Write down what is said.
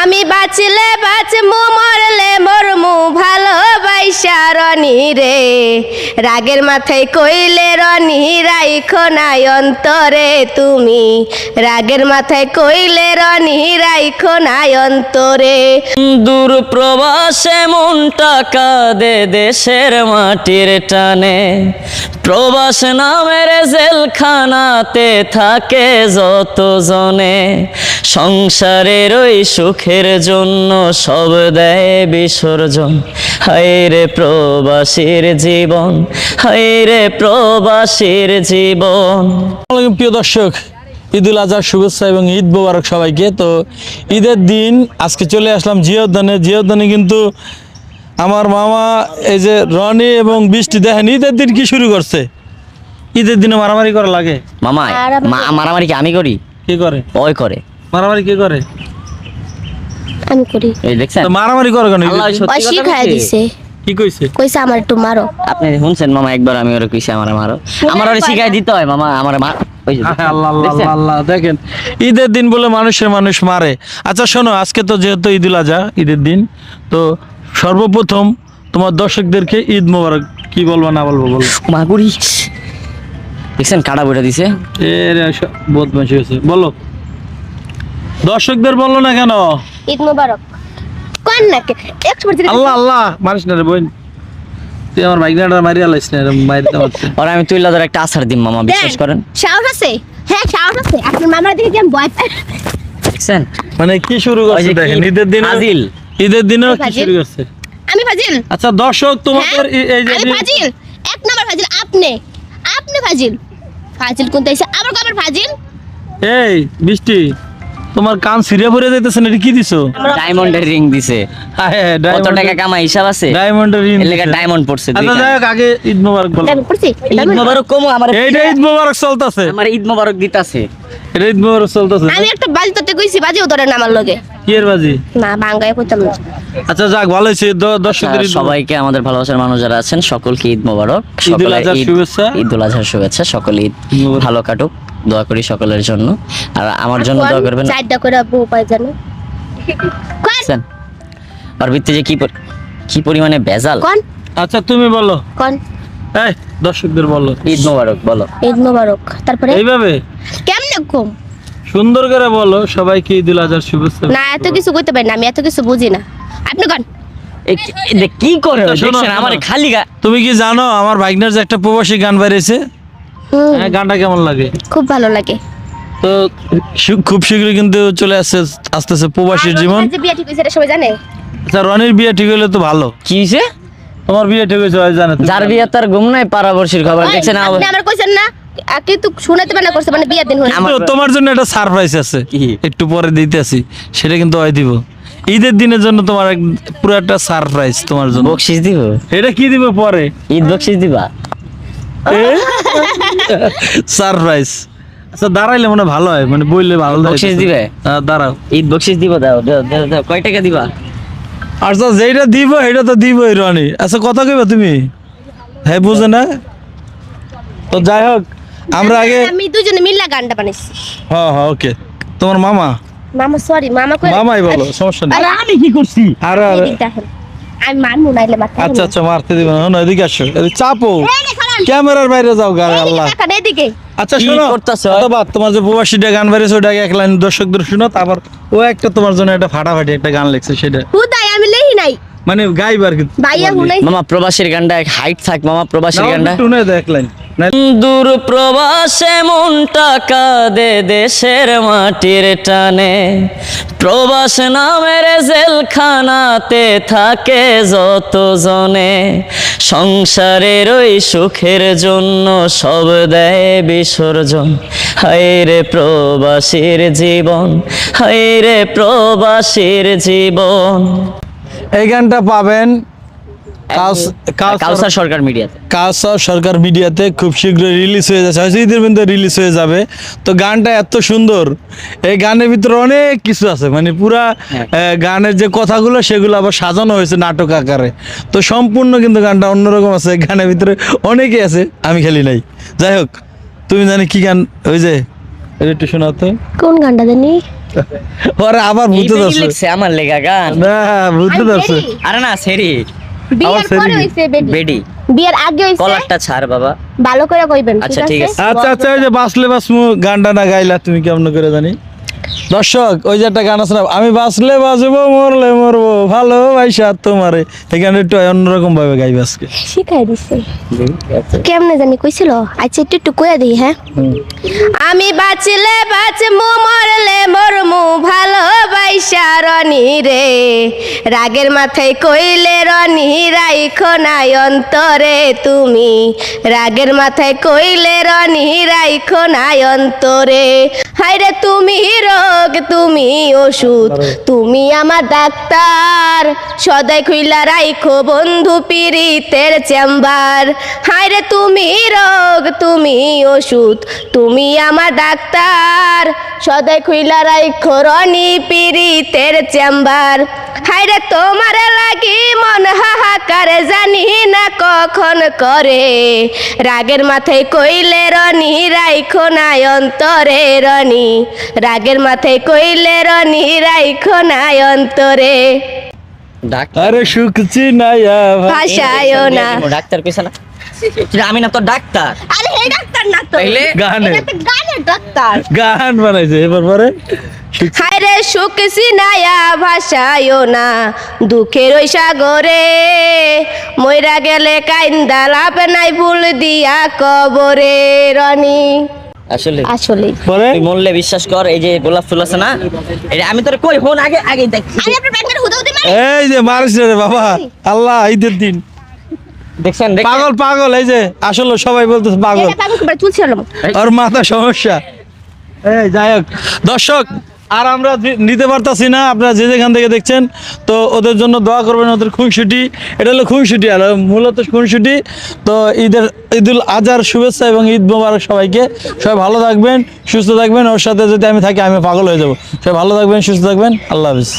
আমি বাঁচলে বাঁচমু মরলে মরমু ভালোবাসা রনি রে রাগের মাথায় কইলে রনি রাইখো নাই অন্তরে তুমি রাগের মাথায় কইলে রনি রাইখো নাই অন্তরে দূর প্রবাসে মনটা কাঁদে দেশের মাটির টানে প্রবাস নামের জেলখানাতে থাকে যত জনে সংসারের ওই সুখের জন্য সব দেয় বিসর্জন হায় রে প্রবাসীর জীবন হায় রে প্রবাসীর জীবন। প্রিয় দর্শক, ঈদুল আজহার শুভেচ্ছা এবং ঈদ মোবারক সবাইকে। তো ঈদের দিন আজকে চলে আসলাম জিয়াউদ্দানে কিন্তু আমার মামা এই যে রনি এবং বৃষ্টি দেখেন ঈদের দিন কি শুরু করছে। ঈদের দিনে মারামারি করা লাগে। মামা মারামারি কি আমি করি? কে করে? ওই করে। মারামারি কে করে? আমি করি। এই দেখছেন তো মারামারি করে কেন? আল্লাহ সত্যি ওই কথা শিখায় বলছি। দিছে কি কইছে? কইছে আমার একটু মারো। আপনি শুনছেন মামা একবার আমি ওরে কইছি আমার মারো আমার ওরে শিখাই দিতে হয় মামা আমার মা ওই যে আল্লাহ আল্লাহ দেখছেন? আল্লাহ দেখেন ঈদের দিন বলে মানুষ মারে। আচ্ছা শোনো, আজকে তো যেহেতু ঈদুল আজহা ঈদের দিন, তো সর্বপ্রথম তোমার দর্শকদেরকে ঈদ মোবারক কি বলবা না বলবো বলো। মাগুরি দেখছেন কাটা বইটা দিছে এর বদমাশি হয়েছে, বলো দর্শকদের বললো না কেন? ঈদ মোবারক কোন না কে 100% আল্লাহ আল্লাহ মারিস না রে বোন, তুই আমার বাইকটা মারি আলাইস না রে, মারিতে পারছে। আর আমি তুইলা ধরে একটা আছাড় দিম মামা বিশ্বাস করেন সাহস আছে? হ্যাঁ সাহস আছে। আপনার মামার দিকে কি আমি ভয় পাই? দেখছেন মানে কি শুরু ওই করছে যে দেখেন কি ঈদের দিন, ফাজিল ঈদের দিনেও কি ফাজিল? শুরু করছে। আমি ফাজিল? আচ্ছা দর্শক তোমাদের হ্যাঁ? এই যে আমি ফাজিল? এক নাম্বার ফাজিল আপনি ফাজিল কোন তাইছে আবার কবার ফাজিল? এই বৃষ্টি, তোমার কান ছিঁড়ে ভরে যাইতেছে না, এটা কি দিছো? ডায়মন্ডের রিং দিছে কত টাকা কামাই হিসাব আছে ডায়মন্ডের রিং এর লেগে ডায়মন্ড পড়ছে আচ্ছা দুইটা। যাই হোক, আগে ঈদ মোবারক বলো। আমি করছি ঈদ মোবারক কমো আমার এইটা ঈদ মোবারক চলতেছে, আমার ঈদ মোবারক দিতাছে এটা ঈদ মোবারক চলতেছে। আমি একটা বাজি তোতে কইছি বাজিও ধরে না আমার লগে কি এর বাজি? না ভাঙ্গায় কইতাম না। আচ্ছা যাক, ভালো হয়েছে দর্শকদের ঈদ মোবারক। সবাইকে আমাদের ভালোবাসার মানুষ যারা আছেন সকলকে ঈদ মোবারক ঈদুল আজহার শুভেচ্ছা। ঈদুল আজহার শুভেচ্ছা সকলে ঈদ মোবারক। ভালো কাটুক দোয়া করি সকলের জন্য আর আমার জন্য দোয়া করবেন চারটা করে বউ পাই জানো কোন বুঝছেন? আর ভিত্তি যে কি পরিমাণে ভেজাল কোন আচ্ছা তুমি বলো, কোন এই দর্শকদের বলো ঈদ মোবারক বলো ঈদ মোবারক। তারপরে এইভাবে কেমনে কম সুন্দর করে বলো সবাইকে ঈদুল আজহার শুভেচ্ছা। না এত কিছু কইতে পারি না, আমি এত কিছু বুঝি না। আপনি কোন কি করে আচ্ছা, শোনো, দেখছেন আমার শোনো। খালি তুমি কি জানো আমার ভাগ্নের যে একটা প্রবাসী গান বেরিয়েছে? হ্যাঁ, গানটা কেমন লাগে? খুব ভালো লাগে। তো খুব শীঘ্রই কিন্তু চলে আসতেছে প্রবাসীর জীবন। যে বিয়ে ঠিক হইছে এটা সবাই জানে। আচ্ছা রনির বিয়ে ঠিক হলে তো ভালো। কি হইছে তোমার বিয়ে ঠিক হয়েছে হয় জানে তো? যার বিয়ে তার ঘুম নাই পাড়াবর্ষীর খবর ওই, দেখছেন আপনি আমার কইছেন না কিন্তু শুনাতে বানা করছে মানে বিয়ের দিন হইছে। তো তোমার জন্য একটা সারপ্রাইজ আছে, কি? একটু পরে দিতেছি, সেটা কিন্তু হয় দিব ঈদের দিনের জন্য। তোমার পুরো একটা সারপ্রাইজ তোমার জন্য। বকশিস দিব এটা কি দিব পরে? ঈদ বকশিস দিবা সারপ্রাইজ। আচ্ছা দাঁড়াইলে মনে হয় ভালো হয়, মানে বললে ভালো লাগে। বকশিস দিবে? দাঁড়াও। ঈদ বকশিস দিব দাও দাও কয় টাকা দিবা? আচ্ছা যেটা দিব এটা তো দিবই রনি। আচ্ছা কথা কইবা তুমি? হ্যাঁ বুঝে না তো যাই হোক, আমরা আগে আমি দুজনে মিল্লা গানটা বানাইছি। হ্যাঁ হ্যাঁ ওকে। তোমার মামা মামা সরি মামা কই মামাই বলো, সমস্যা নেই। আরে আমি কি করছি? আরে আরে আমি মানমু নাইলে মাথা। আচ্ছা আচ্ছা মারতে দিবে না, এদিকে আসো, এদিকে চাপো, ক্যামেরার বাইরে যাও গারে আল্লাহ। এদিকে আচ্ছা কি শোনো, করতাছো? অথবা তোমার যে প্রবাসীটা গান বেরিয়েছে ওটাকে এক লাইন দর্শকদের শোনো, তারপর ও একটা তোমার জন্য একটা ফাটাফাটি একটা গান লিখছে, সেটা হুদাই আমি লেহি নাই মানে গাইবার কি ভাইয়া হুনাই। মামা প্রবাসীর গানটা হাইট থাক মামা প্রবাসীর গানটা শুনে দে এক লাইন। দূর প্রবাসে মনটা কাঁদে দেশের মাটির টানে প্রবাস নামের জেলখানাতে থাকে যত জনে সংসারের ওই সুখের জন্য সব দেয় বিসর্জন হায় রে প্রবাসীর জীবন হায় রে প্রবাসীর জীবন। এই গানটা পাবেন কাউসার সরকার মিডিয়াতে। কাউসার সরকার মিডিয়াতে খুব শীঘ্রই রিলিজ হয়ে যাচ্ছে, হয়তো ঈদের মধ্যে রিলিজ হয়ে যাবে। তো গানটা এত সুন্দর, এই গানের ভিতরে অনেক কিছু আছে, মানে পুরা গানের যে কথাগুলো সেগুলো আবার সাজানো হয়েছে নাটক আকারে। তো সম্পূর্ণ কিন্তু গানটা অন্যরকম আছে, গানের ভিতরে অনেকেই আছে, আমি খেলি নাই। যাই হোক, তুমি জানি কি গান, ওই যে এটা একটু শোনাও তো। কোন গানটা জানি? ওরে আবার ভূতে এই যে কি ধরছে লিখছে আমার লেখা গান না ভূতে আমি ধরছে ready। আরে না সেরি বিয়ের সেরি পরে কি? হইছে বেডি বেডি বিয়ের আগে হইছে কলারটা ছাড় বাবা ভালো করে কইবেন আচ্ছা, ঠিক আছে। আচ্ছা আচ্ছা ওই যে বাঁচলে বাঁচমু গানটা না গাইলা তুমি কেমন করে জানি দর্শক ওই যে একটা গান আছে না আমি বাঁচলে বাঁচবো মরলে মরবো ভালোবাসা তোমারে এই গানটা একটু অন্যরকম ভাবে গাইবে আজকে শিখাই দিছে কেমনে জানি কইছিল আচ্ছা একটু কইয়া দিই হ্যাঁ আমি বাঁচলে বাঁচমু মরলে মরমু ভালোবাসা রনি রে রাগের মাথায় কইলে রনি রাইখো নাই অন্তরে তুমি রাগের মাথায় কইলে রনি রাইখো নাই অন্তরে হায়রে তুমি রোগ তুমি ওষুধ তুমি আমার ডাক্তার সদাই খুইলা রাইখো বন্ধু পীড়িতের চেম্বার হায়রে তুমি রোগ তুমি ওষুধ তুমি আমার ডাক্তার সদাই খুইলা রাইখো রনি পীড়িতের চেম্বার হায়রে তোমার লাগি মন হাহাকার জানি না কখন করে রাগের মাথায় কইলে রনি রাইখো নাই অন্তরে রনি রাগের মাথায় কইলে রনি রাইখো নাই অন্তরে ডাক্তার আরে সুখ চিনাইয়া ভাষায়ও না ডাক্তার কইছে না আমি না তো ডাক্তার আরে হে ডাক্তার না তো তাইলে? গানে। এটা তো গানের ডাক্তার গান বানাইছে এবার পরে হায়রে সুখ সিনায়া ভাষায়ও না দুঃখের ওই সাগরে মইরা গেলে কাইন্দা লাভ নাই ভুল দিয়া কবরে রনি আসলে আসলে পরে তুই মরলে বিশ্বাস কর এই যে গোলাপ ফুল আছে না এটা আমি তোর কই হন আগে আগে দেখ আমি আপনার ব্যাংকের হুদাও দিই এই যে মারিস রে বাবা আল্লাহ ঈদের দিন দেখছেন দেখ পাগল পাগল এই যে আসলে সবাই বলতেছে পাগল এটা পাগল করে চুলছিল ওর মাথা সমস্যা এই যাই হোক দর্শক আর আমরা নিতে পারতাছি না আপনারা যে যেখান থেকে দেখছেন তো ওদের জন্য দোয়া করবেন ওদের খুনসুটি এটা হলো খুনসুটি আর মূলত খুনসুটি তো ঈদুল আজহার শুভেচ্ছা এবং ঈদ মোবারক সবাইকে সবাই ভালো থাকবেন সুস্থ থাকবেন ওর সাথে যদি আমি থাকি আমি পাগল হয়ে যাবো সবাই ভালো থাকবেন সুস্থ থাকবেন আল্লাহ হাফিজ